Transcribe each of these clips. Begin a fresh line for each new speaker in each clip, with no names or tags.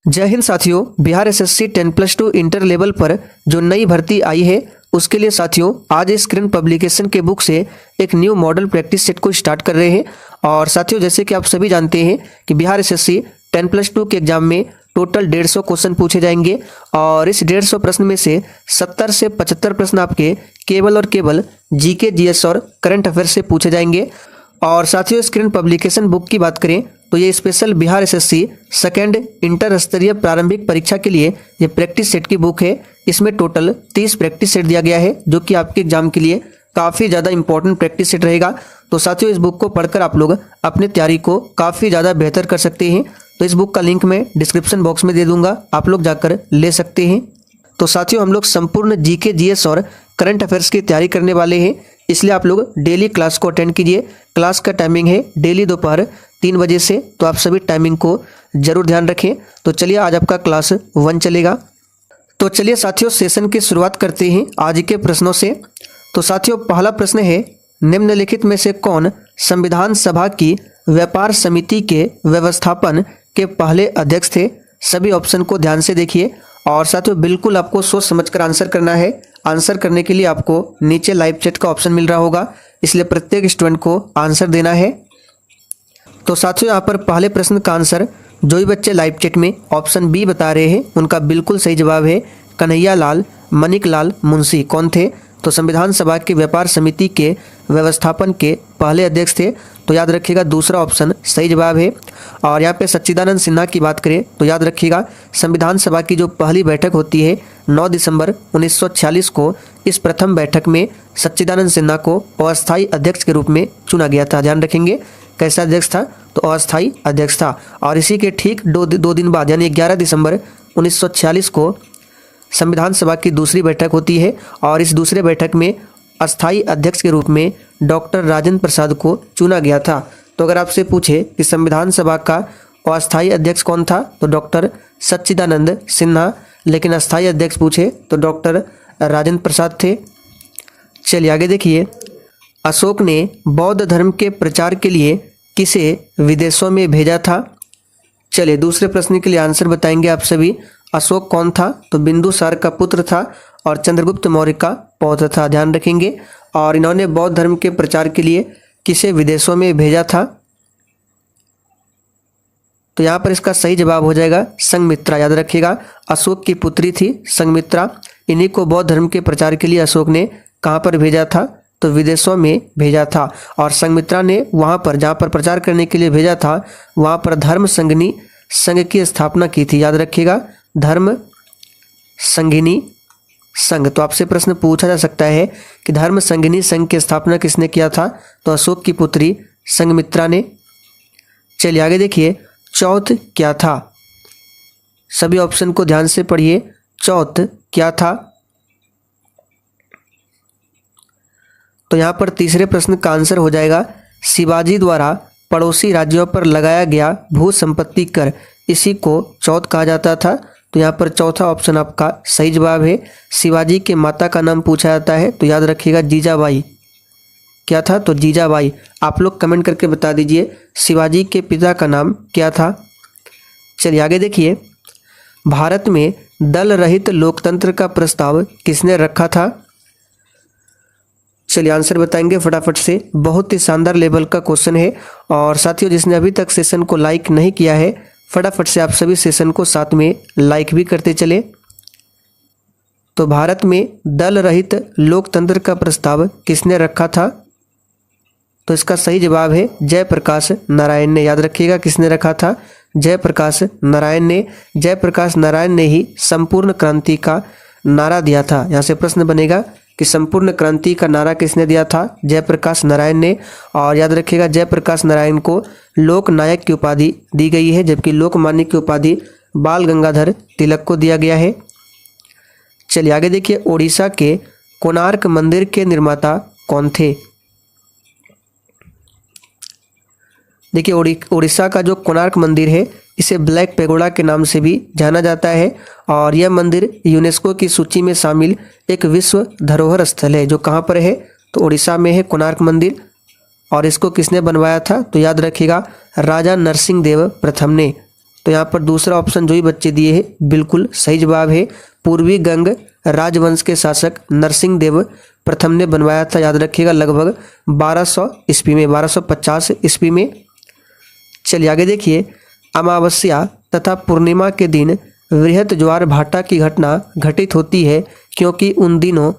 जय हिंद साथियों, Bihar SSC 10+2 inter level पर जो नई भर्ती आई है उसके लिए साथियों आज स्क्रीन पब्लिकेशन के बुक से एक न्यू मॉडल प्रैक्टिस सेट को स्टार्ट कर रहे हैं। और साथियों जैसे कि आप सभी जानते हैं कि बिहार एसएससी 10+2 के एग्जाम में टोटल 150 क्वेश्चन पूछे जाएंगे और इस 150 प्रश्न में से 70 से 75 प्रश्न आपके केवल और केवल जीके, जीएस और करंट अफेयर से पूछे जाएंगे। और साथियों स्क्रीन पब्लिकेशन बुक की बात करें तो ये special Bihar SSC second inter स्तरीय प्रारंभिक परीक्षा के लिए ये प्रैक्टिस सेट की बुक है। इसमें टोटल 30 प्रैक्टिस सेट दिया गया है जो कि आपके एग्जाम के लिए काफ़ी ज़्यादा इंपॉर्टेंट प्रैक्टिस सेट रहेगा। तो साथियों इस बुक को पढ़कर आप लोग अपने तैयारी को काफ़ी ज़्यादा बेहतर कर सकते हैं। तो इस बुक का लिंक मैं डिस्क्रिप्शन बॉक्स में दे दूंगा, आप लोग जाकर ले सकते हैं। तो साथियों हम लोग संपूर्ण जीके, जीएस और करंट अफेयर्स की तैयारी करने वाले हैं, इसलिए आप लोग डेली क्लास को अटेंड कीजिए। क्लास का टाइमिंग है डेली दोपहर 3 बजे से, तो आप सभी टाइमिंग को जरूर ध्यान रखें। तो चलिए आज आपका क्लास 1 चलेगा। तो चलिए साथियों सेशन की शुरुआत करते हैं आज के प्रश्नों से। तो साथियों पहला प्रश्न है, निम्नलिखित में से कौन संविधान सभा की व्यापार समिति के व्यवस्थापन के पहले अध्यक्ष थे? सभी ऑप्शन को ध्यान से देखिए और साथियों बिल्कुल आपको सोच समझकर आंसर करना है। आंसर करने के लिए आपको नीचे लाइव चैट का ऑप्शन मिल रहा होगा, इसलिए प्रत्येक स्टूडेंट को आंसर देना है। तो साथियों यहाँ पर पहले प्रश्न का आंसर जो भी बच्चे लाइव चैट में ऑप्शन बी बता रहे हैं उनका बिल्कुल सही जवाब है कन्हैया लाल मनिकलाल मुंशी। कौन थे? तो संविधान सभा के व्यापार समिति के व्यवस्थापन के पहले अध्यक्ष थे। तो याद रखिएगा दूसरा ऑप्शन सही जवाब है। और यहाँ पे सच्चिदानंद सिन्हा की बात करें तो याद रखिएगा संविधान सभा की जो पहली बैठक होती है 9 दिसंबर 1946 को, इस प्रथम बैठक में सच्चिदानंद सिन्हा को अस्थायी अध्यक्ष के रूप में चुना गया था। ध्यान रखेंगे कैसा अध्यक्ष था? तो अस्थायी अध्यक्ष था। और इसी के ठीक दो दिन बाद यानी 11 दिसंबर 1946 को संविधान सभा की दूसरी बैठक होती है और इस दूसरे बैठक में अस्थायी अध्यक्ष के रूप में डॉक्टर राजेंद्र प्रसाद को चुना गया था। तो अगर आपसे पूछे कि संविधान सभा का अस्थायी अध्यक्ष कौन था तो डॉक्टर सच्चिदानंद सिन्हा, लेकिन अस्थायी अध्यक्ष पूछे तो डॉक्टर राजेंद्र प्रसाद थे। चलिए आगे देखिए, अशोक ने बौद्ध धर्म के प्रचार के लिए किसे विदेशों में भेजा था? चलिए दूसरे प्रश्न के लिए आंसर बताएंगे आप सभी। अशोक कौन था? तो बिंदुसार का पुत्र था और चंद्रगुप्त मौर्य का पौत्र था। ध्यान रखेंगे। और इन्होंने बौद्ध धर्म के प्रचार के लिए किसे विदेशों में भेजा था? तो यहाँ पर इसका सही जवाब हो जाएगा संघमित्रा। याद रखिएगा अशोक की पुत्री थी संघमित्रा, इन्हीं को बौद्ध धर्म के प्रचार के लिए अशोक ने कहाँ पर भेजा था? तो विदेशों में भेजा था। और संघमित्रा ने वहाँ पर जहाँ पर प्रचार करने के लिए भेजा था वहाँ पर धर्म संगिनी संघ की स्थापना की थी। याद रखिएगा धर्म संगिनी संघ। तो आपसे प्रश्न पूछा जा सकता है कि धर्म संगिनी संघ की स्थापना किसने किया था? तो अशोक की पुत्री संघमित्रा ने। चलिए आगे देखिए, चौथ क्या था? सभी ऑप्शन को ध्यान से पढ़िए, चौथ क्या था? तो यहाँ पर तीसरे प्रश्न का आंसर हो जाएगा शिवाजी द्वारा पड़ोसी राज्यों पर लगाया गया भू संपत्ति कर, इसी को चौथ कहा जाता था। तो यहाँ पर चौथा ऑप्शन आपका सही जवाब है। शिवाजी के माता का नाम पूछा जाता है तो याद रखिएगा जीजाबाई। क्या था? तो जीजाबाई। आप लोग कमेंट करके बता दीजिए शिवाजी के पिता का नाम क्या था। चलिए आगे देखिए, भारत में दल रहित लोकतंत्र का प्रस्ताव किसने रखा था? चलिए आंसर बताएंगे फटाफट से। बहुत ही शानदार लेवल का क्वेश्चन है और साथियों जिसने अभी तक सेशन को लाइक नहीं किया है फटाफट से आप सभी सेशन को साथ में लाइक भी करते चले। तो भारत में दल रहित लोकतंत्र का प्रस्ताव किसने रखा था? तो इसका सही जवाब है जयप्रकाश नारायण ने। याद रखिएगा किसने रखा था? जयप्रकाश नारायण ने। जयप्रकाश नारायण ने ही संपूर्ण क्रांति का नारा दिया था। यहाँ से प्रश्न बनेगा कि संपूर्ण क्रांति का नारा किसने दिया था? जयप्रकाश नारायण ने। और याद रखिएगा जयप्रकाश नारायण को लोक नायक की उपाधि दी गई है, जबकि लोकमान्य की उपाधि बाल गंगाधर तिलक को दिया गया है। चलिए आगे देखिए, ओडिशा के कोणार्क मंदिर के निर्माता कौन थे? देखिए ओडिशा का जो कोणार्क मंदिर है इसे ब्लैक पेगोडा के नाम से भी जाना जाता है और यह मंदिर यूनेस्को की सूची में शामिल एक विश्व धरोहर स्थल है। जो कहाँ पर है? तो ओडिशा में है कोणार्क मंदिर। और इसको किसने बनवाया था? तो याद रखिएगा राजा नरसिंह देव प्रथम ने। तो यहाँ पर दूसरा ऑप्शन जो ही बच्चे दिए हैं बिल्कुल सही जवाब है। पूर्वी गंग राजवंश के शासक नरसिंह देव प्रथम ने बनवाया था, याद रखिएगा, लगभग 1200 ईस्वी में, 1250 ईस्वी में। चलिए आगे देखिए, अमावस्या तथा पूर्णिमा के दिन वृहत ज्वार भाटा की घटना घटित होती है क्योंकि उन दिनों,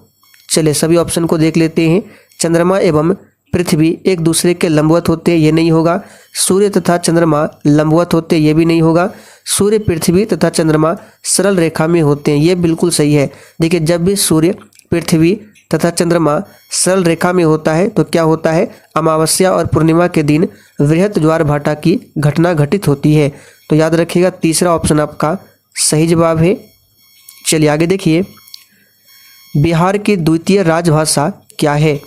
चलिए सभी ऑप्शन को देख लेते हैं। चंद्रमा एवं पृथ्वी एक दूसरे के लंबवत होते हैं, ये नहीं होगा। सूर्य तथा चंद्रमा लंबवत होते हैं, ये भी नहीं होगा। सूर्य पृथ्वी तथा चंद्रमा सरल रेखा में होते हैं, ये बिल्कुल सही है। देखिए जब भी सूर्य पृथ्वी तथा चंद्रमा सरल रेखा में होता है तो क्या होता है, अमावस्या और पूर्णिमा के दिन वृहत ज्वार भाटा की घटना घटित होती है। तो याद रखिएगा तीसरा ऑप्शन आपका सही जवाब है। चलिए आगे देखिए, बिहार की द्वितीय राजभाषा क्या है।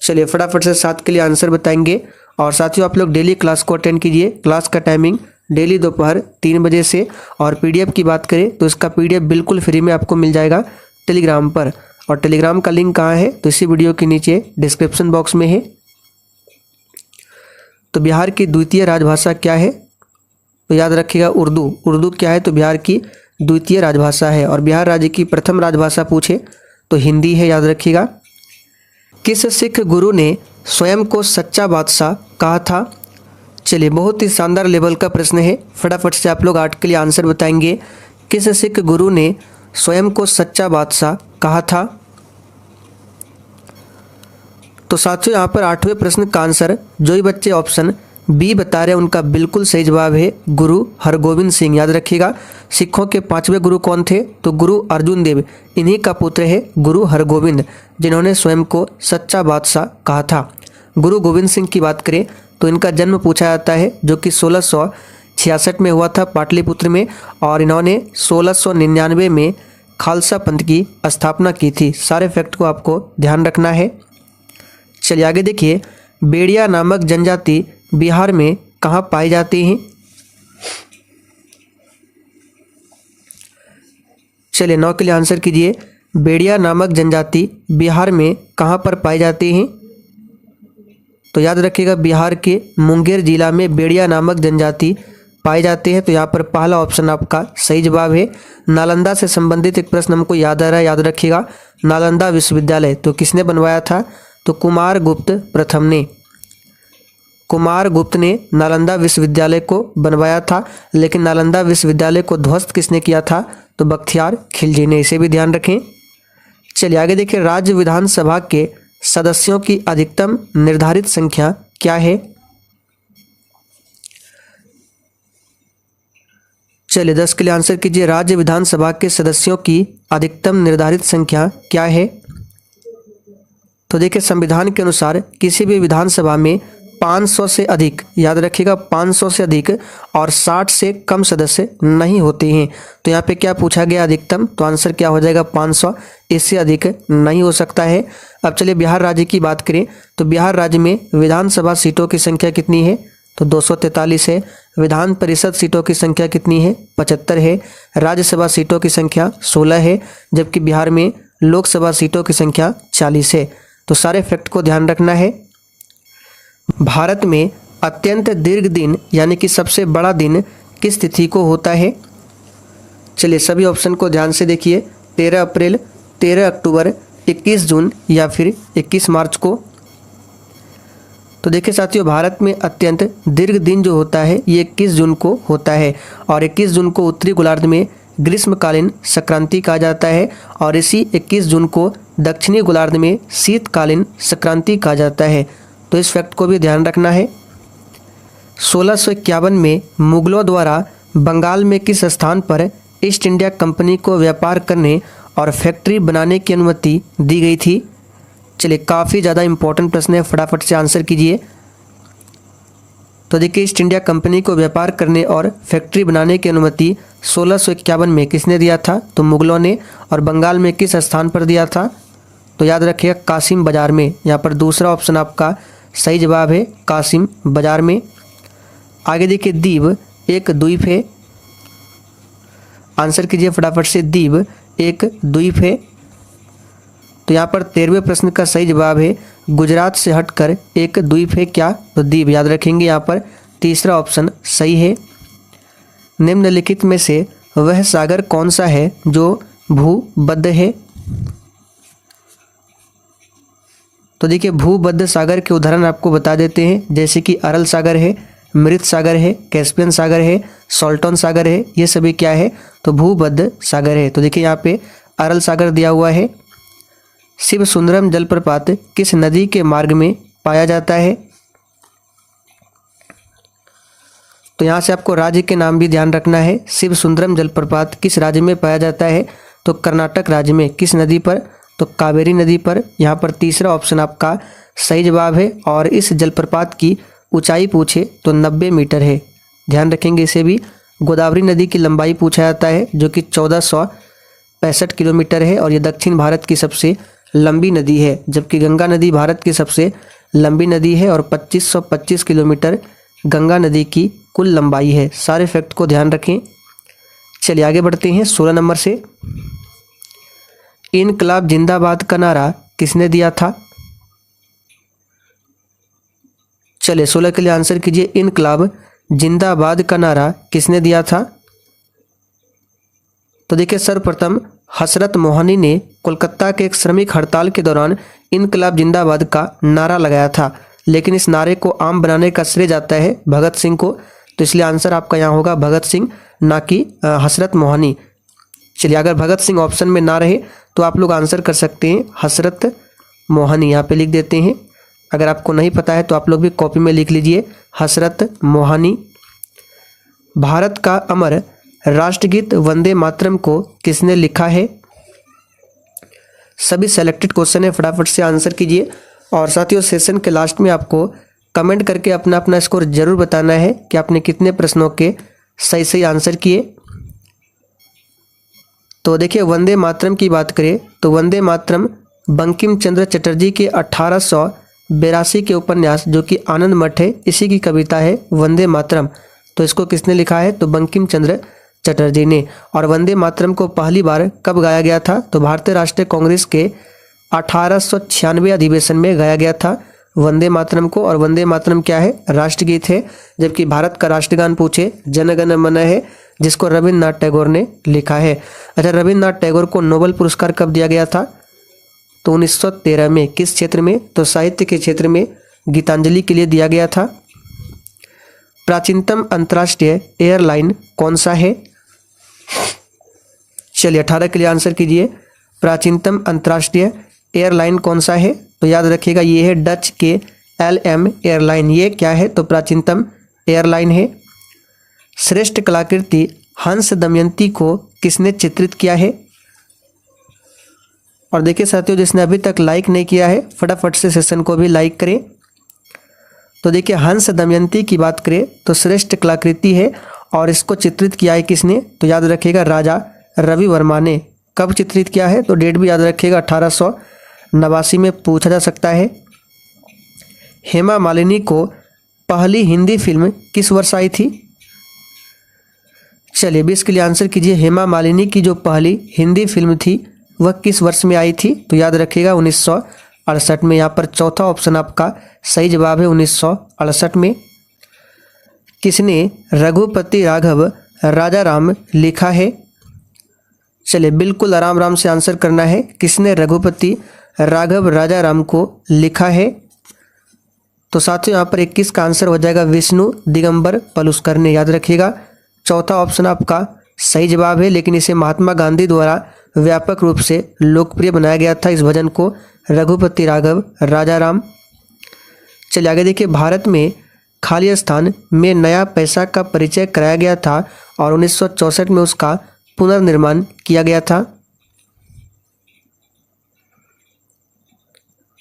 चलिए फटाफट से 7 के लिए आंसर बताएंगे। और साथियों आप लोग डेली क्लास को अटेंड कीजिए। क्लास का टाइमिंग डेली दोपहर 3 बजे से। और पीडीएफ की बात करें तो इसका पीडीएफ बिल्कुल फ्री में आपको मिल जाएगा टेलीग्राम पर। और टेलीग्राम का लिंक कहाँ है, तो इसी वीडियो के नीचे डिस्क्रिप्शन बॉक्स में है। तो बिहार की द्वितीय राजभाषा क्या है, तो याद रखिएगा उर्दू। उर्दू क्या है, तो बिहार की द्वितीय राजभाषा है। और बिहार राज्य की प्रथम राजभाषा पूछे तो हिंदी है, याद रखिएगा। किस सिख गुरु ने स्वयं को सच्चा बादशाह कहा था। चलिए बहुत ही शानदार लेवल का प्रश्न है, फटाफट से आप लोग 8 के लिए आंसर बताएंगे। किस सिख गुरु ने स्वयं को सच्चा बादशाह कहा था। तो साथियों यहाँ पर 8वें प्रश्न का आंसर जो ही बच्चे ऑप्शन बी बता रहे हैं उनका बिल्कुल सही जवाब है गुरु हरगोविंद सिंह। याद रखिएगा सिखों के 5वें गुरु कौन थे, तो गुरु अर्जुन देव, इन्हीं का पुत्र है गुरु हरगोविंद, जिन्होंने स्वयं को सच्चा बादशाह कहा था। गुरु गोविंद सिंह की बात करें तो इनका जन्म पूछा जाता है जो कि 1666 में हुआ था पाटलिपुत्र में। और इन्होंने 1699 में खालसा पंथ की स्थापना की थी। सारे फैक्ट को आपको ध्यान रखना है। चलिए आगे देखिए, बेड़िया नामक जनजाति बिहार में कहाँ पाई जाती हैं। चलिए 9 के लिए आंसर कीजिए। बेड़िया नामक जनजाति बिहार में कहाँ पर पाई जाती हैं। तो याद रखिएगा बिहार के मुंगेर जिला में बेड़िया नामक जनजाति पाए जाते हैं। तो यहाँ पर पहला ऑप्शन आपका सही जवाब है। नालंदा से संबंधित एक प्रश्न हमको याद आ रहा है, याद रखिएगा। नालंदा विश्वविद्यालय तो किसने बनवाया था, तो कुमार गुप्त प्रथम ने। कुमार गुप्त ने नालंदा विश्वविद्यालय को बनवाया था। लेकिन नालंदा विश्वविद्यालय को ध्वस्त किसने किया था, तो बख्तियार खिलजी ने, इसे भी ध्यान रखें। चलिए आगे देखिए, राज्य विधानसभा के सदस्यों की अधिकतम निर्धारित संख्या क्या है। चलिए 10 के लिए आंसर कीजिए। राज्य विधानसभा के सदस्यों की अधिकतम निर्धारित संख्या क्या है। तो देखिए संविधान के अनुसार किसी भी विधानसभा में 500 से अधिक, याद रखिएगा 500 से अधिक और 60 से कम सदस्य नहीं होते हैं। तो यहाँ पे क्या पूछा गया अधिकतम, तो आंसर क्या हो जाएगा 500, इससे अधिक नहीं हो सकता है। अब चलिए बिहार राज्य की बात करें तो बिहार राज्य में विधानसभा सीटों की संख्या कितनी है, तो 243 है। विधान परिषद सीटों की संख्या कितनी है, 75 है। राज्यसभा सीटों की संख्या 16 है, जबकि बिहार में लोकसभा सीटों की संख्या 40 है। तो सारे फैक्ट को ध्यान रखना है। भारत में अत्यंत दीर्घ दिन यानी कि सबसे बड़ा दिन किस तिथि को होता है। चलिए सभी ऑप्शन को ध्यान से देखिए। 13 अप्रैल, 13 अक्टूबर, 21 जून या फिर 21 मार्च को। तो देखिए साथियों, भारत में अत्यंत दीर्घ दिन जो होता है ये 21 जून को होता है। और 21 जून को उत्तरी गोलार्ध में ग्रीष्मकालीन संक्रांति कहा जाता है। और इसी 21 जून को दक्षिणी गोलार्ध में शीतकालीन संक्रांति कहा जाता है। तो इस फैक्ट को भी ध्यान रखना है। 1651 में मुगलों द्वारा बंगाल में किस स्थान पर ईस्ट इंडिया कंपनी को व्यापार करने और फैक्ट्री बनाने की अनुमति दी गई थी। चलिए काफ़ी ज़्यादा इंपॉर्टेंट प्रश्न है, फटाफट से आंसर कीजिए। तो देखिए ईस्ट इंडिया कंपनी को व्यापार करने और फैक्ट्री बनाने की अनुमति 1651 में किसने दिया था, तो मुगलों ने। और बंगाल में किस स्थान पर दिया था, तो याद रखिएगा कासिम बाजार में। यहाँ पर दूसरा ऑप्शन आपका सही जवाब है, कासिम बाजार में। आगे देखिए, दीव एक द्वीप है। आंसर कीजिए फटाफट से, दीव एक द्वीप है। तो यहाँ पर 13वें प्रश्न का सही जवाब है गुजरात से हटकर एक द्वीप है क्या, तो दीव। याद रखेंगे यहाँ पर तीसरा ऑप्शन सही है। निम्नलिखित में से वह सागर कौन सा है जो भूबद्ध है? तो देखिए भूबद्ध सागर के उदाहरण आपको बता देते हैं, जैसे कि अरल सागर है, मृत सागर है, कैस्पियन सागर है, सॉल्टन सागर है, ये सभी क्या है? तो भूबद्ध सागर है। तो देखिए यहाँ पे अरल सागर दिया हुआ है। शिव सुंदरम जलप्रपात किस नदी के मार्ग में पाया जाता है? तो यहाँ से आपको राज्य के नाम भी ध्यान रखना है। शिव सुंदरम जलप्रपात किस राज्य में पाया जाता है? तो कर्नाटक राज्य में। किस नदी पर? तो कावेरी नदी पर। यहाँ पर तीसरा ऑप्शन आपका सही जवाब है। और इस जलप्रपात की ऊंचाई पूछे तो 90 मीटर है, ध्यान रखेंगे इसे भी। गोदावरी नदी की लंबाई पूछा जाता है जो कि 1465 किलोमीटर है और ये दक्षिण भारत की सबसे लंबी नदी है, जबकि गंगा नदी भारत की सबसे लंबी नदी है और 2525 किलोमीटर गंगा नदी की कुल लंबाई है। सारे फैक्ट को ध्यान रखें। चलिए आगे बढ़ते हैं 16 नंबर से। इनकलाब जिंदाबाद का नारा किसने दिया था? चलिए 16 के लिए आंसर कीजिए। इनकलाब जिंदाबाद का नारा किसने दिया था? तो देखिए सर्वप्रथम हसरत मोहनी ने कोलकाता के एक श्रमिक हड़ताल के दौरान इनकलाब जिंदाबाद का नारा लगाया था, लेकिन इस नारे को आम बनाने का श्रेय जाता है भगत सिंह को। तो इसलिए आंसर आपका यहाँ होगा भगत सिंह, ना कि हसरत मोहनी। चलिए अगर भगत सिंह ऑप्शन में ना रहे तो आप लोग आंसर कर सकते हैं हसरत मोहनी, यहाँ पे लिख देते हैं। अगर आपको नहीं पता है तो आप लोग भी कॉपी में लिख लीजिए हसरत मोहनी। भारत का अमर राष्ट्रगीत वंदे मातरम को किसने लिखा है? सभी सेलेक्टेड क्वेश्चन है, फटाफट से आंसर कीजिए। और साथियों सेशन के लास्ट में आपको कमेंट करके अपना अपना स्कोर जरूर बताना है कि आपने कितने प्रश्नों के सही सही आंसर किए। तो देखिए वंदे मातरम की बात करें तो वंदे मातरम बंकिम चंद्र चटर्जी के 1882 के उपन्यास जो कि आनंद मठ है, इसी की कविता है वंदे मातरम। तो इसको किसने लिखा है? तो बंकिम चंद्र चटर्जी ने। और वंदे मातरम को पहली बार कब गाया गया था? तो भारतीय राष्ट्रीय कांग्रेस के 1896 अधिवेशन में गाया गया था वंदे मातरम को। और वंदे मातरम क्या है? राष्ट्रगीत है। जबकि भारत का राष्ट्रगान पूछे जन गण मन है, जिसको रविन्द्रनाथ टैगोर ने लिखा है। अच्छा, रविन्द्रनाथ टैगोर को नोबेल पुरस्कार कब दिया गया था? तो 1913 में। किस क्षेत्र में? तो साहित्य के क्षेत्र में गीतांजलि के लिए दिया गया था। प्राचीनतम अंतर्राष्ट्रीय एयरलाइन कौन सा है? चलिए 18 के लिए आंसर कीजिए। प्राचीनतम अंतर्राष्ट्रीय एयरलाइन कौन सा है? तो याद रखिएगा ये है डच के LM एयरलाइन। ये क्या है? तो प्राचीनतम एयरलाइन है। श्रेष्ठ कलाकृति हंस दमयंती को किसने चित्रित किया है? और देखिए साथियों जिसने अभी तक लाइक नहीं किया है फटाफट से सेशन को भी लाइक करें। तो देखिए हंस दमयंती की बात करें तो श्रेष्ठ कलाकृति है और इसको चित्रित किया है किसने? तो याद रखिएगा राजा रवि वर्मा ने। कब चित्रित किया है? तो डेट भी याद रखिएगा 1889 में पूछा जा सकता है। हेमा मालिनी को पहली हिंदी फिल्म किस वर्ष आई थी? चलिए 20 के लिए आंसर कीजिए। हेमा मालिनी की जो पहली हिंदी फिल्म थी वह किस वर्ष में आई थी? तो याद रखिएगा 1968 में। यहाँ पर चौथा ऑप्शन आपका सही जवाब है 1968 में। किसने रघुपति राघव राजा राम लिखा है? चलिए बिल्कुल आराम आराम से आंसर करना है। किसने रघुपति राघव राजा राम को लिखा है? तो साथियों यहाँ पर 21 का आंसर हो जाएगा विष्णु दिगंबर पलुस्कर ने। याद रखिएगा चौथा ऑप्शन आपका सही जवाब है, लेकिन इसे महात्मा गांधी द्वारा व्यापक रूप से लोकप्रिय बनाया गया था इस भजन को, रघुपति राघव राजा राम। चलिए आगे देखिए। भारत में खालिस्तान में नया पैसा का परिचय कराया गया था और 1964 में उसका पुनर्निर्माण किया गया था।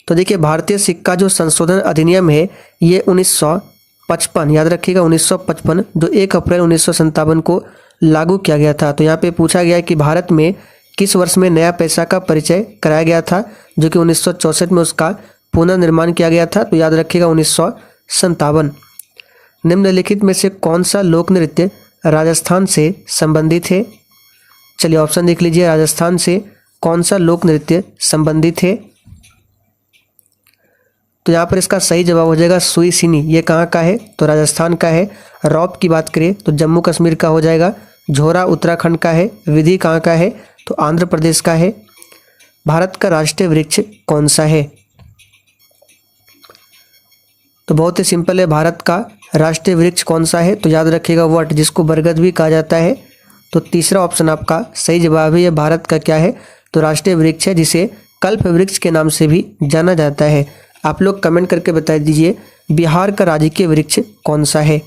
तो देखिए भारतीय सिक्का जो संशोधन अधिनियम है ये 1955, याद रखिएगा 1955, जो 1 अप्रैल 1957 को लागू किया गया था। तो यहाँ पे पूछा गया है कि भारत में किस वर्ष में नया पैसा का परिचय कराया गया था, जो कि 1964 में उसका पुनर्निर्माण किया गया था। तो याद रखिएगा 1957। निम्नलिखित में से कौन सा लोक नृत्य राजस्थान से संबंधित है? चलिए ऑप्शन देख लीजिए। राजस्थान से कौन सा लोक नृत्य संबंधित है? तो यहाँ पर इसका सही जवाब हो जाएगा सुईसिनी। ये कहाँ का है? तो राजस्थान का है। रौप की बात करें तो जम्मू कश्मीर का हो जाएगा। झोरा उत्तराखंड का है। विधि कहाँ का है? तो आंध्र प्रदेश का है। भारत का राष्ट्रीय वृक्ष कौन सा है? तो बहुत ही सिंपल है, भारत का राष्ट्रीय वृक्ष कौन सा है? तो याद रखिएगा वट, जिसको बरगद भी कहा जाता है। तो तीसरा ऑप्शन आपका सही जवाब है। ये भारत का क्या है? तो राष्ट्रीय वृक्ष है, जिसे कल्प वृक्ष के नाम से भी जाना जाता है। आप लोग कमेंट करके बता दीजिए बिहार का राजकीय वृक्ष कौन सा है?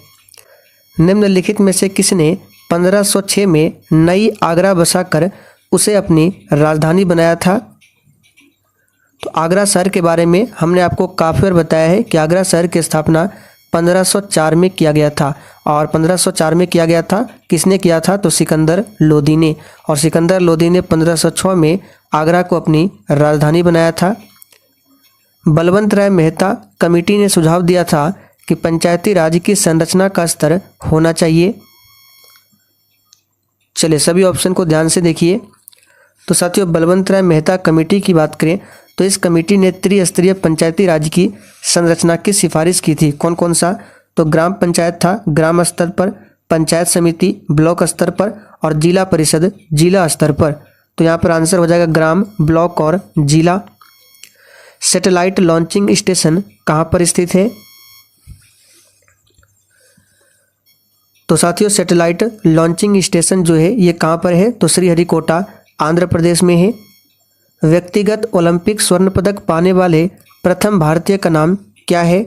निम्नलिखित में से किसने 1506 में नई आगरा बसाकर उसे अपनी राजधानी बनाया था? तो आगरा शहर के बारे में हमने आपको काफ़ी बार बताया है कि आगरा शहर की स्थापना 1504 में किया गया था। और 1504 में किया गया था, किसने किया था? तो सिकंदर लोदी ने। और सिकंदर लोदी ने 1506 में आगरा को अपनी राजधानी बनाया था। बलवंत राय मेहता कमेटी ने सुझाव दिया था कि पंचायती राज की संरचना का स्तर होना चाहिए। चलिए सभी ऑप्शन को ध्यान से देखिए। तो साथियों, बलवंत राय मेहता कमेटी की बात करें तो इस कमेटी ने त्रिस्तरीय पंचायती राज की संरचना की सिफारिश की थी। कौन कौन सा? तो ग्राम पंचायत था, ग्राम स्तर पर, पंचायत समिति ब्लॉक स्तर पर, और जिला परिषद जिला स्तर पर। तो यहाँ पर आंसर हो जाएगा ग्राम, ब्लॉक और जिला। सैटेलाइट लॉन्चिंग स्टेशन कहाँ पर स्थित है? तो साथियों, सैटेलाइट लॉन्चिंग स्टेशन जो है ये कहाँ पर है? तो श्रीहरिकोटा आंध्र प्रदेश में है। व्यक्तिगत ओलंपिक स्वर्ण पदक पाने वाले प्रथम भारतीय का नाम क्या है?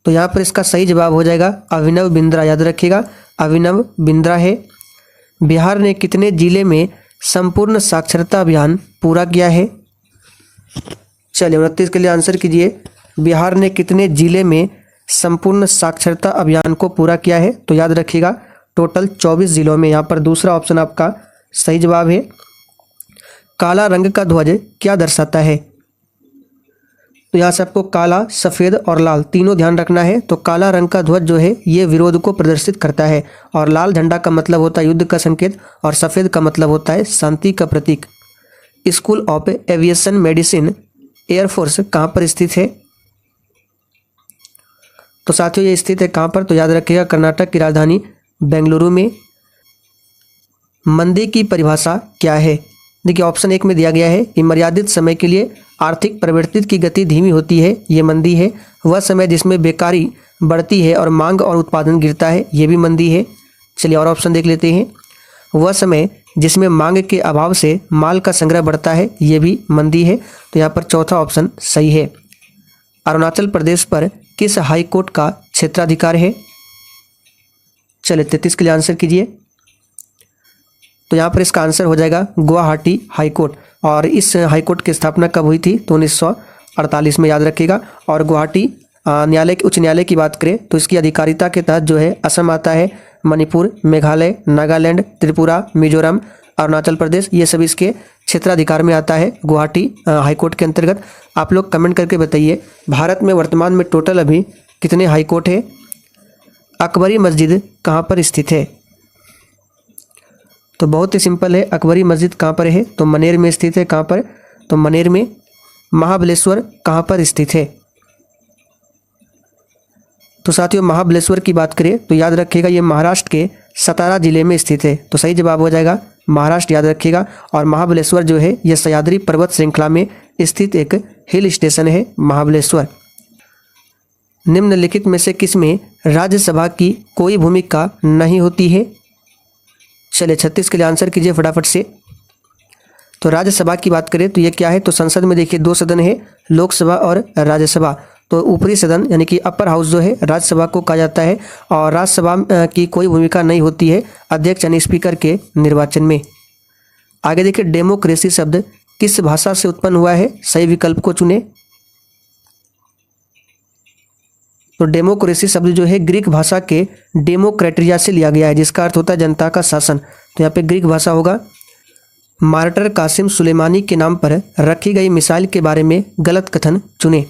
तो यहाँ पर इसका सही जवाब हो जाएगा अभिनव बिंद्रा। याद रखिएगा अभिनव बिंद्रा है। बिहार ने कितने जिले में संपूर्ण साक्षरता अभियान पूरा किया है? चलिए 29 के लिए आंसर कीजिए। बिहार ने कितने जिले में संपूर्ण साक्षरता अभियान को पूरा किया है? तो याद रखिएगा टोटल 24 जिलों में। यहाँ पर दूसरा ऑप्शन आपका सही जवाब है। काला रंग का ध्वज क्या दर्शाता है? तो यहाँ से आपको काला, सफ़ेद और लाल तीनों ध्यान रखना है। तो काला रंग का ध्वज जो है ये विरोध को प्रदर्शित करता है, और लाल झंडा का मतलब होता है युद्ध का संकेत, और सफ़ेद का मतलब होता है शांति का प्रतीक। School of aviation medicine air force कहाँ पर स्थित है? तो साथियों ये स्थित है कहाँ पर? तो याद रखिएगा कर्नाटक की राजधानी बेंगलुरु में। मंदी की परिभाषा क्या है? देखिए ऑप्शन 1 में दिया गया है कि मर्यादित समय के लिए आर्थिक प्रवृत्ति की गति धीमी होती है, ये मंदी है। वह समय जिसमें बेकारी बढ़ती है और मांग और उत्पादन गिरता है, ये भी मंदी है। चलिए और ऑप्शन देख लेते हैं। वह समय जिसमें मांग के अभाव से माल का संग्रह बढ़ता है, ये भी मंदी है। तो यहाँ पर चौथा ऑप्शन सही है। अरुणाचल प्रदेश पर किस हाई कोर्ट का क्षेत्राधिकार है? चलिए 33 के लिए आंसर कीजिए। तो यहाँ पर इसका आंसर हो जाएगा गुवाहाटी हाई कोर्ट। और इस हाई कोर्ट की स्थापना कब हुई थी? तो 1948 में, याद रखिएगा। और गुवाहाटी न्यायालय, उच्च न्यायालय की बात करें तो इसकी अधिकारिता के तहत जो है असम आता है, मणिपुर, मेघालय, नागालैंड, त्रिपुरा, मिजोरम, अरुणाचल प्रदेश, ये सब इसके क्षेत्राधिकार में आता है गुवाहाटी हाई कोर्ट के अंतर्गत। आप लोग कमेंट करके बताइए भारत में वर्तमान में टोटल अभी कितने हाई कोर्ट है? अकबरी मस्जिद कहाँ पर स्थित है? तो बहुत ही सिंपल है, अकबरी मस्जिद कहाँ पर है? तो मनेर में स्थित है। कहाँ पर? तो मनेर में। महाबलेश्वर कहाँ पर स्थित है? तो साथियों महाबलेश्वर की बात करें तो याद रखिएगा ये महाराष्ट्र के सतारा जिले में स्थित है। तो सही जवाब हो जाएगा महाराष्ट्र, याद रखिएगा। और महाबलेश्वर जो है यह सह्याद्री पर्वत श्रृंखला में स्थित एक हिल स्टेशन है महाबलेश्वर। निम्नलिखित में से किसमें राज्यसभा की कोई भूमिका नहीं होती है? चलिए 36 के लिए आंसर कीजिए फटाफट से। तो राज्यसभा की बात करें तो ये क्या है? तो संसद में देखिए 2 सदन है, लोकसभा और राज्यसभा। तो ऊपरी सदन यानी कि अपर हाउस जो है राज्यसभा को कहा जाता है, और राज्यसभा की कोई भूमिका नहीं होती है अध्यक्ष यानी स्पीकर के निर्वाचन में। आगे देखिए डेमोक्रेसी शब्द किस भाषा से उत्पन्न हुआ है? सही विकल्प को चुने। तो डेमोक्रेसी शब्द जो है ग्रीक भाषा के डेमोक्रेटिया से लिया गया है, जिसका अर्थ होता है जनता का शासन। तो यहाँ पे ग्रीक भाषा होगा। मार्टर कासिम सुलेमानी के नाम पर रखी गई मिसाइल के बारे में गलत कथन चुने।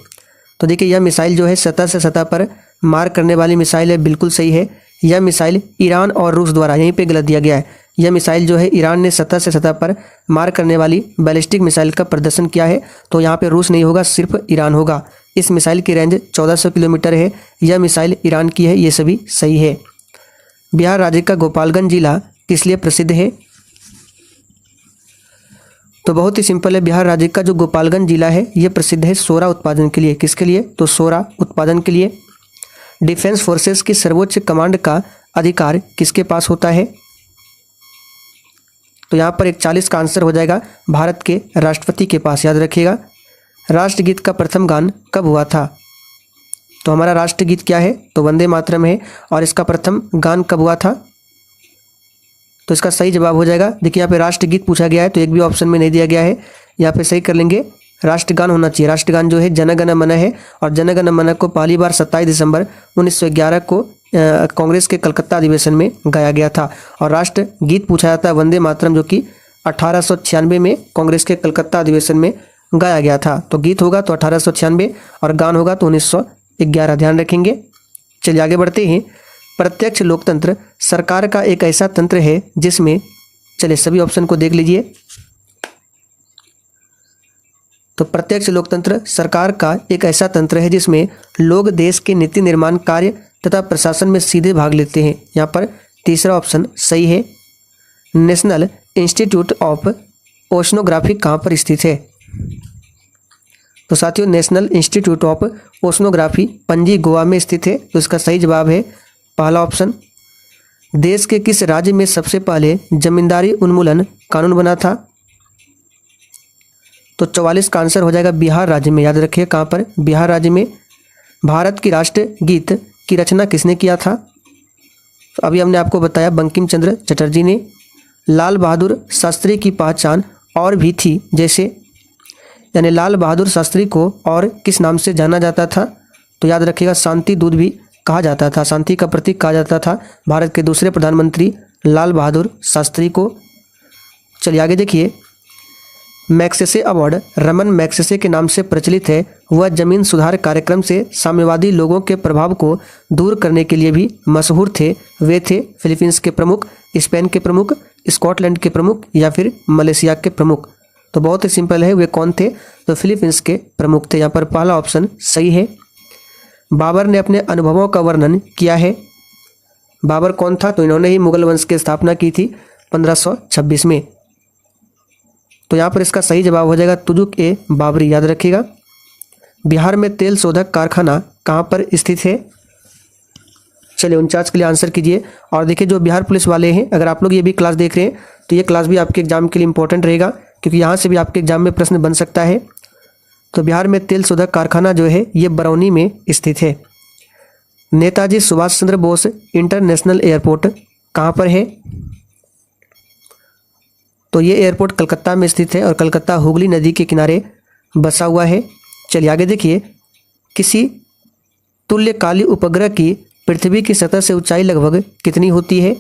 तो देखिए यह मिसाइल जो है सतह से सतह पर मार करने वाली मिसाइल है, बिल्कुल सही है। यह मिसाइल ईरान और रूस द्वारा, यहीं पे गलत दिया गया है, यह मिसाइल जो है ईरान ने सतह से सतह पर मार करने वाली बैलिस्टिक मिसाइल का प्रदर्शन किया है। तो यहाँ पे रूस नहीं होगा, सिर्फ ईरान होगा। इस मिसाइल की रेंज 1400 किलोमीटर है। यह मिसाइल ईरान की है, ये सभी सही है। बिहार राज्य का गोपालगंज जिला किस लिए प्रसिद्ध है? तो बहुत ही सिंपल है, बिहार राज्य का जो गोपालगंज जिला है ये प्रसिद्ध है सोरा उत्पादन के लिए। किसके लिए? तो सोरा उत्पादन के लिए। डिफेंस फोर्सेस की सर्वोच्च कमांड का अधिकार किसके पास होता है? तो यहाँ पर 41 का आंसर हो जाएगा भारत के राष्ट्रपति के पास, याद रखिएगा। राष्ट्रगीत का प्रथम गान कब हुआ था? तो हमारा राष्ट्रगीत क्या है? तो वंदे मातरम है। और इसका प्रथम गान कब हुआ था? तो इसका सही जवाब हो जाएगा, देखिए यहाँ पे राष्ट्रगीत पूछा गया है तो एक भी ऑप्शन में नहीं दिया गया है, यहाँ पे सही कर लेंगे। राष्ट्रगान होना चाहिए। राष्ट्रगान जो है जन गण मन है, और जन गण मन को पहली बार 27 दिसंबर 1911 को कांग्रेस के कलकत्ता अधिवेशन में गाया गया था। और राष्ट्रगीत पूछा जाता है वंदे मातरम, जो कि 1896 में कांग्रेस के कलकत्ता अधिवेशन में गाया गया था। तो गीत होगा तो 1896 और गान होगा तो 1911, ध्यान रखेंगे। चलिए आगे बढ़ते हैं। प्रत्यक्ष लोकतंत्र सरकार का एक ऐसा तंत्र है जिसमें, चलिए सभी ऑप्शन को देख लीजिए। तो प्रत्यक्ष लोकतंत्र सरकार का एक ऐसा तंत्र है जिसमें लोग देश के नीति निर्माण कार्य तथा प्रशासन में सीधे भाग लेते हैं। यहाँ पर तीसरा ऑप्शन सही है। नेशनल इंस्टीट्यूट ऑफ ओशनोग्राफी कहाँ पर स्थित है? तो साथियों national institute of oceanography Panaji Goa में स्थित है। तो इसका सही जवाब है पहला ऑप्शन। देश के किस राज्य में सबसे पहले जमींदारी उन्मूलन कानून बना था? तो 44 का आंसर हो जाएगा बिहार राज्य में, याद रखिए कहाँ पर? बिहार राज्य में। भारत की राष्ट्रगीत की रचना किसने किया था? तो अभी हमने आपको बताया बंकिम चंद्र चटर्जी ने। लाल बहादुर शास्त्री की पहचान और भी थी, जैसे, यानी लाल बहादुर शास्त्री को और किस नाम से जाना जाता था? तो याद रखिएगा शांति दूत भी कहा जाता था, शांति का प्रतीक कहा जाता था भारत के दूसरे प्रधानमंत्री लाल बहादुर शास्त्री को। चलिए आगे देखिए। मैक्सेसे अवार्ड रमन मैक्सेसे के नाम से प्रचलित है। वह जमीन सुधार कार्यक्रम से साम्यवादी लोगों के प्रभाव को दूर करने के लिए भी मशहूर थे। वे थे फिलीपींस के प्रमुख, स्पेन के प्रमुख, स्कॉटलैंड के प्रमुख या फिर मलेशिया के प्रमुख? तो बहुत ही सिंपल है, वे कौन थे? तो फिलीपींस के प्रमुख थे। यहाँ पर पहला ऑप्शन सही है। बाबर ने अपने अनुभवों का वर्णन किया है। बाबर कौन था? तो इन्होंने ही मुगल वंश की स्थापना की थी 1526 में। तो यहाँ पर इसका सही जवाब हो जाएगा तुजुक ए बाबरी, याद रखिएगा। बिहार में तेल शोधक कारखाना कहाँ पर स्थित है? चलिए 49 के लिए आंसर कीजिए। और देखिए जो बिहार पुलिस वाले हैं, अगर आप लोग ये भी क्लास देख रहे हैं तो ये क्लास भी आपके एग्जाम के लिए इंपॉर्टेंट रहेगा, क्योंकि यहाँ से भी आपके एग्जाम में प्रश्न बन सकता है। तो बिहार में तेल शोधक कारखाना जो है ये बरौनी में स्थित है। नेताजी सुभाष चंद्र बोस इंटरनेशनल एयरपोर्ट कहाँ पर है? तो ये एयरपोर्ट कलकत्ता में स्थित है और कलकत्ता हुगली नदी के किनारे बसा हुआ है। चलिए आगे देखिए। किसी तुल्यकाली उपग्रह की पृथ्वी की सतह से ऊंचाई लगभग कितनी होती है?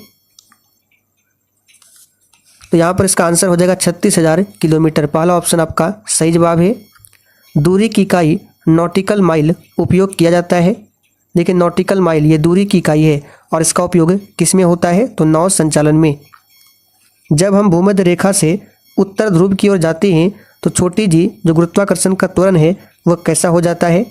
तो यहाँ पर इसका आंसर हो जाएगा 36,000 किलोमीटर। पहला ऑप्शन आपका सही जवाब है। दूरी की इकाई नॉटिकल माइल उपयोग किया जाता है। देखिए नॉटिकल माइल ये दूरी की इकाई है और इसका उपयोग किस में होता है? तो नौ संचालन में। जब हम भूमध्य रेखा से उत्तर ध्रुव की ओर जाते हैं तो छोटी जी जो गुरुत्वाकर्षण का त्वरण है वह कैसा हो जाता है?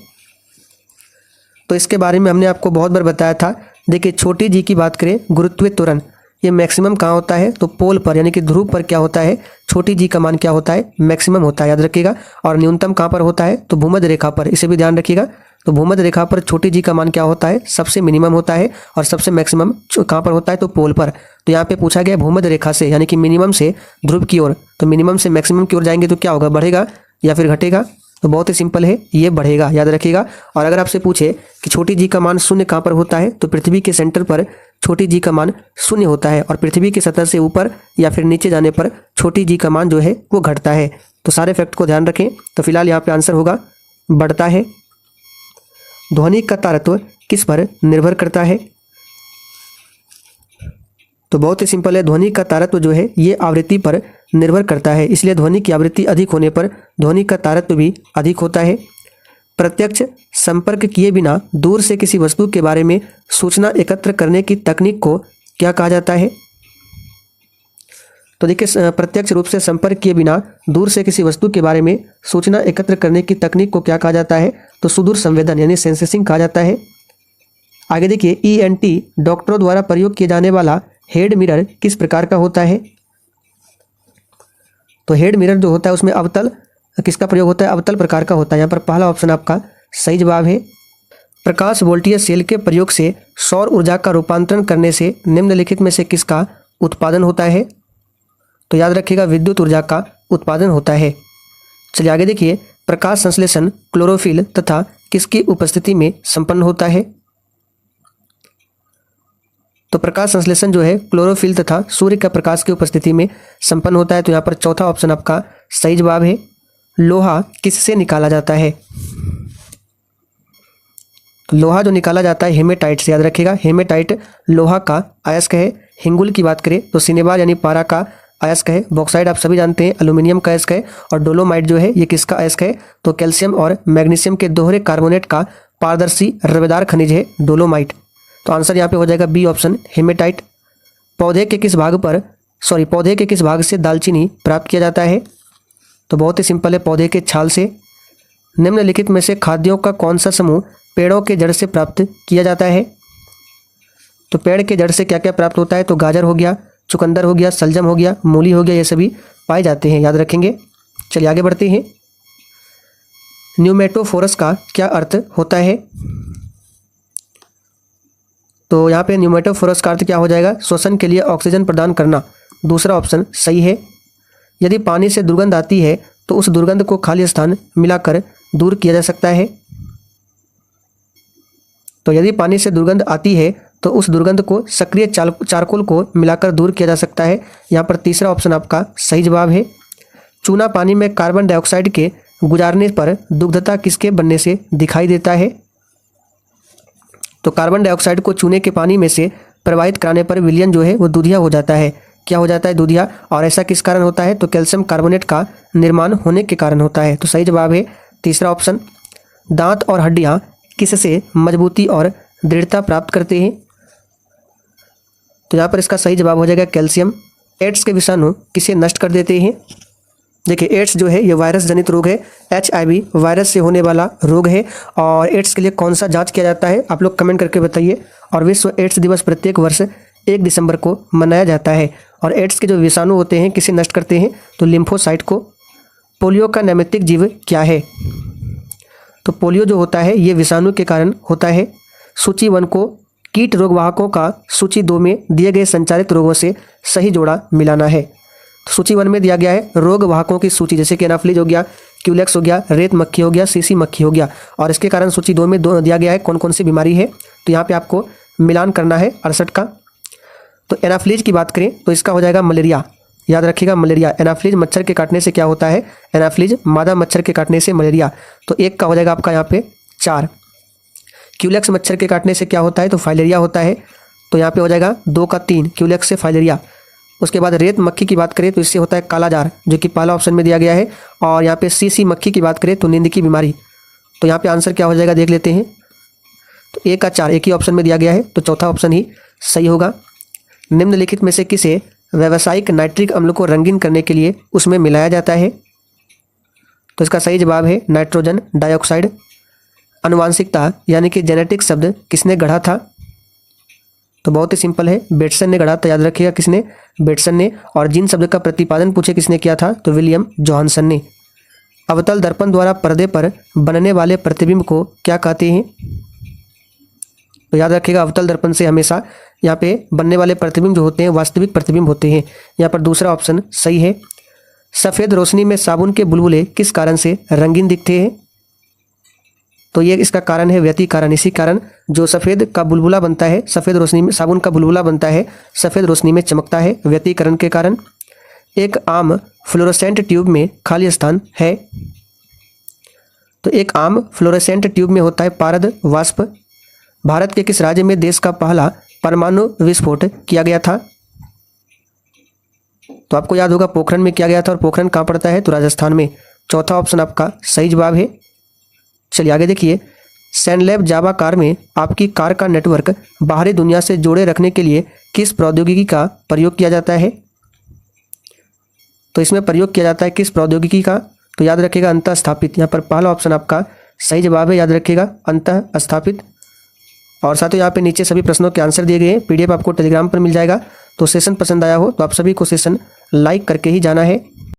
तो इसके बारे में हमने आपको बहुत बार बताया था। देखिए छोटी जी की बात करें, गुरुत्वीय त्वरण ये मैक्सिमम कहाँ होता है? तो पोल पर, यानी कि ध्रुव पर क्या होता है? छोटी जी का मान क्या होता है? मैक्सिमम होता है, याद रखिएगा। और न्यूनतम कहाँ पर होता है? तो भूमध्य रेखा पर, इसे भी ध्यान रखिएगा। तो भूमध्य रेखा पर छोटी जी का मान क्या होता है? सबसे मिनिमम होता है। और सबसे मैक्सिमम कहाँ पर होता है? तो पोल पर। तो यहाँ पे पूछा गया भूमध्य रेखा से, यानी कि मिनिमम से ध्रुव की ओर। तो मिनिमम से मैक्सिमम की ओर जाएंगे तो क्या होगा? बढ़ेगा या फिर घटेगा? तो बहुत ही सिंपल है, ये बढ़ेगा, याद रखिएगा। और अगर आपसे पूछे कि छोटी जी का मान शून्य कहाँ पर होता है? तो पृथ्वी के सेंटर पर छोटी जी का मान शून्य होता है और पृथ्वी की सतह से ऊपर या फिर नीचे जाने पर छोटी जी का मान जो है वो घटता है। तो सारे फैक्ट को ध्यान रखें। तो फिलहाल यहाँ पे आंसर होगा बढ़ता है। ध्वनि का तारत्व किस पर निर्भर करता है? तो बहुत ही सिंपल है, ध्वनि का तारत्व जो है ये आवृत्ति पर निर्भर करता है, इसलिए ध्वनि की आवृत्ति अधिक होने पर ध्वनि का तारत्व भी अधिक होता है। प्रत्यक्ष संपर्क किए बिना दूर से किसी वस्तु के बारे में सूचना एकत्र करने की तकनीक को क्या कहा जाता है? तो देखिए प्रत्यक्ष रूप से संपर्क किए बिना दूर से किसी वस्तु के बारे में सूचना एकत्र करने की तकनीक को क्या कहा जाता है? तो सुदूर संवेदन यानी सेंसिंग कहा जाता है। आगे देखिए ENT डॉक्टरों द्वारा प्रयोग किए जाने वाला हेड मिरर किस प्रकार का होता है? तो हेड मिरर जो होता है उसमें अवतल किसका प्रयोग होता है? अवतल प्रकार का होता है। यहाँ पर पहला ऑप्शन आपका सही जवाब है। प्रकाश वोल्टीय सेल के प्रयोग से सौर ऊर्जा का रूपांतरण करने से निम्नलिखित में से किसका उत्पादन होता है? तो याद रखिएगा विद्युत ऊर्जा का उत्पादन होता है। चलिए आगे देखिए प्रकाश संश्लेषण क्लोरोफिल तथा किसकी उपस्थिति में संपन्न होता है? तो प्रकाश संश्लेषण जो है क्लोरोफिल तथा सूर्य का प्रकाश की उपस्थिति में संपन्न होता है। तो यहाँ पर चौथा ऑप्शन आपका सही जवाब है। लोहा किससे निकाला जाता है? तो लोहा जो निकाला जाता है हेमेटाइट से, याद रखिएगा हेमेटाइट लोहा का अयस्क है। हिंगुल की बात करें तो सिनेबार यानी पारा का अयस्क है। बॉक्साइड आप सभी जानते हैं एल्यूमिनियम का अयस्क है। और डोलोमाइट जो है ये किसका अयस्क है? तो कैल्शियम और मैग्नीशियम के दोहरे कार्बोनेट का पारदर्शी रवेदार खनिज है डोलोमाइट। तो आंसर यहाँ पे हो जाएगा बी ऑप्शन हेमेटाइट। पौधे के किस भाग से दालचीनी प्राप्त किया जाता है? तो बहुत ही सिंपल है, पौधे के छाल से। निम्नलिखित में से खाद्यों का कौन सा समूह पेड़ों के जड़ से प्राप्त किया जाता है? तो पेड़ के जड़ से क्या क्या प्राप्त होता है? तो गाजर हो गया, चुकंदर हो गया, सलजम हो गया, मूली हो गया, ये सभी पाए जाते हैं, याद रखेंगे। चलिए आगे बढ़ते हैं। न्यूमेटोफोरस का क्या अर्थ होता है? तो यहाँ पे न्यूमेटोफोरस का अर्थ क्या हो जाएगा? श्वसन के लिए ऑक्सीजन प्रदान करना। दूसरा ऑप्शन सही है। यदि पानी से दुर्गंध आती है तो उस दुर्गंध को खाली स्थान मिलाकर दूर किया जा सकता है। तो यदि पानी से दुर्गंध आती है तो उस दुर्गंध को सक्रिय चारकोल को मिलाकर दूर किया जा सकता है। यहाँ पर तीसरा ऑप्शन आपका सही जवाब है। चूना पानी में कार्बन डाइऑक्साइड के गुजारने पर दुग्धता किसके बनने से दिखाई देता है? तो कार्बन डाइऑक्साइड को चूने के पानी में से प्रवाहित कराने पर विलयन जो है वो दूधिया हो जाता है। क्या हो जाता है? दूधिया। और ऐसा किस कारण होता है? तो कैल्शियम कार्बोनेट का निर्माण होने के कारण होता है। तो सही जवाब है तीसरा ऑप्शन। दांत और हड्डियां किससे मजबूती और दृढ़ता प्राप्त करते हैं? तो यहाँ पर इसका सही जवाब हो जाएगा कैल्शियम। एड्स के विषाणु किसे नष्ट कर देते हैं? देखिए एड्स जो है ये वायरस जनित रोग है। HIV वायरस से होने वाला रोग है। और एड्स के लिए कौन सा जांच किया जाता है आप लोग कमेंट करके बताइए। और विश्व एड्स दिवस प्रत्येक वर्ष 1 दिसंबर को मनाया जाता है। और एड्स के जो विषाणु होते हैं किसे नष्ट करते हैं? तो लिम्फोसाइट को। पोलियो का नैमित्तिक जीव क्या है? तो पोलियो जो होता है ये विषाणु के कारण होता है। सूची 1 को कीट रोगवाहकों का सूची 2 में दिए गए संचारित रोगों से सही जोड़ा मिलाना है। तो सूची 1 में दिया गया है रोगवाहकों की सूची, जैसे कि एनाफ्लिज हो गया, क्यूलेक्स हो गया, रेत मक्खी हो गया, सीसी मक्खी हो गया। और इसके कारण सूची 2 में दिया गया है कौन कौन सी बीमारी है। तो यहाँ पे आपको मिलान करना है 68 का। तो एनाफ्लिज की बात करें तो इसका हो जाएगा मलेरिया, याद रखिएगा मलेरिया। एनाफ्लिज मच्छर के काटने से क्या होता है? एनाफ्लिज मादा मच्छर के काटने से मलेरिया। तो 1 का हो जाएगा आपका यहाँ पे 4। क्यूलेक्स मच्छर के काटने से क्या होता है? तो फाइलेरिया होता है। तो यहाँ पे हो जाएगा 2 का 3 क्यूलेक्स से फाइलेरिया। उसके बाद रेत मक्खी की बात करें तो इससे होता है कालाजार, जो कि पहला ऑप्शन में दिया गया है। और यहाँ पे सीसी मक्खी की बात करें तो नींद की बीमारी। तो यहाँ पे आंसर क्या हो जाएगा देख लेते हैं। तो 1 का 4 एक ही ऑप्शन में दिया गया है, तो चौथा ऑप्शन ही सही होगा। निम्नलिखित में से किसे व्यावसायिक नाइट्रिक अम्ल को रंगीन करने के लिए उसमें मिलाया जाता है? तो इसका सही जवाब है नाइट्रोजन डाइऑक्साइड। आनुवांशिकता यानी कि जेनेटिक शब्द किसने गढ़ा था? तो बहुत ही सिंपल है, बेटसन ने गढ़ा था, याद रखिएगा किसने? बेटसन ने। और जीन शब्द का प्रतिपादन पूछे किसने किया था? तो विलियम जोहानसन ने। अवतल दर्पण द्वारा पर्दे पर बनने वाले प्रतिबिंब को क्या कहते हैं? तो याद रखिएगा अवतल दर्पण से हमेशा यहाँ पे बनने वाले प्रतिबिंब जो होते हैं वास्तविक प्रतिबिंब होते हैं। यहाँ पर दूसरा ऑप्शन सही है। सफ़ेद रोशनी में साबुन के बुलबुले किस कारण से रंगीन दिखते हैं? तो ये इसका कारण है व्यतिकरण। इसी कारण जो सफ़ेद का बुलबुला बनता है, सफ़ेद रोशनी में साबुन का बुलबुला बनता है, सफ़ेद रोशनी में चमकता है व्यतिकरण के कारण। एक आम फ्लोरोसेंट ट्यूब में खाली स्थान है। तो एक आम फ्लोरोसेंट ट्यूब में होता है पारद वाष्प। भारत के किस राज्य में देश का पहला परमाणु विस्फोट किया गया था? तो आपको याद होगा पोखरण में किया गया था। और पोखरण कहाँ पड़ता है? तो राजस्थान में। चौथा ऑप्शन आपका सही जवाब है। चलिए आगे देखिए। सैनलैब जावा कार में आपकी कार का नेटवर्क बाहरी दुनिया से जोड़े रखने के लिए किस प्रौद्योगिकी का प्रयोग किया जाता है? तो इसमें प्रयोग किया जाता है किस प्रौद्योगिकी का? तो याद रखिएगा अंतः स्थापित। यहाँ पर पहला ऑप्शन आपका सही जवाब है, याद रखिएगा अंतः स्थापित। और साथ ही यहाँ पे नीचे सभी प्रश्नों के आंसर दिए गए हैं, पीडीएफ आपको टेलीग्राम पर मिल जाएगा। तो सेशन पसंद आया हो तो आप सभी को सेशन लाइक करके ही जाना है।